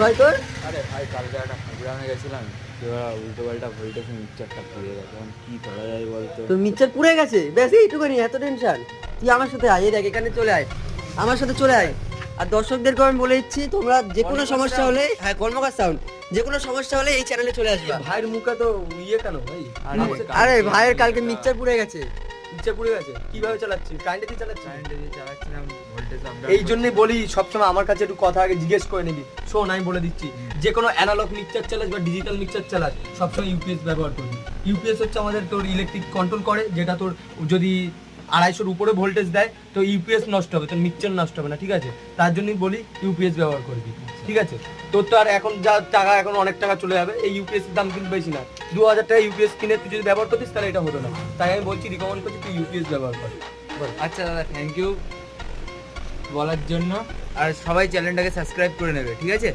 ভাই তোর? আরে ভাই কালকে একটা প্রোগ্রামে গেছিলাম, উল্টো পাল্টা ভোল্টেজ মিক্সচারটা পুড়ে গেছে, এখন কি করা যায় বলতো? তোর মিক্সচার পুড়ে গেছে? ব্যাস এইটুকুনি, এত টেনশন? তুই আমার সাথে আয়, এই দেখ এখানে চলে আয়, আমার সাথে চলে আয়। আর দর্শকদেরকে আমি বলে দিচ্ছি, তোমরা যে কোনো সমস্যা হলে, হ্যাঁ কর্মকার সাউন্ড, যে কোনো সমস্যা হলে এই চ্যানেলে চলে আসবে। ভাইয়ের মুখে তো ইয়ে কেন ভাই? আরে ভাইয়ের কালকে মিক্সচার পুড়ে গেছে। ইচ্ছা পুড়ে গেছে? কিভাবে চালাচ্ছিস? কারেন্টে দিয়ে চালাচ্ছিস? কারেন্টে দিয়ে চালাচ্ছিলাম, ভোল্টেজ এই জন্যই বলি সবসময় আমার কাছে একটু কথা আগে জিজ্ঞেস করে নিবি। শোন আমি বলে দিচ্ছি, যে কোনো অ্যানালগ মিক্সচার চালাস বা ডিজিটাল মিক্সচার চালাস সবসময় ইউপিএস ব্যবহার করবি। ইউপিএস হচ্ছে আমাদের তোর ইলেকট্রিক কন্ট্রোল করে, যেটা তোর যদি 250-র উপরে ভোল্টেজ দেয় তো ইউপিএস নষ্ট হবে, তোর মিক্সচার নষ্ট হবে না, ঠিক আছে? তার জন্যই বলি ইউপিএস ব্যবহার করবি, ঠিক আছে? তোর তো আর এখন যা টাকা, এখন অনেক টাকা চলে যাবে, এই ইউপিএস এর দাম কিন্তু বেশি না। 2000 টাকা ইউপিএস কিনে তুই যদি ব্যবহার করতিস তাহলে এটা হতো না। তাই আমি বলছি, রিকমেন্ড করছি তুই ইউপিএস ব্যবহার কর। আচ্ছা দাদা, থ্যাংক ইউ বলার জন্য। আর সবাই চ্যানেলটাকে সাবস্ক্রাইব করে নেবে, ঠিক আছে?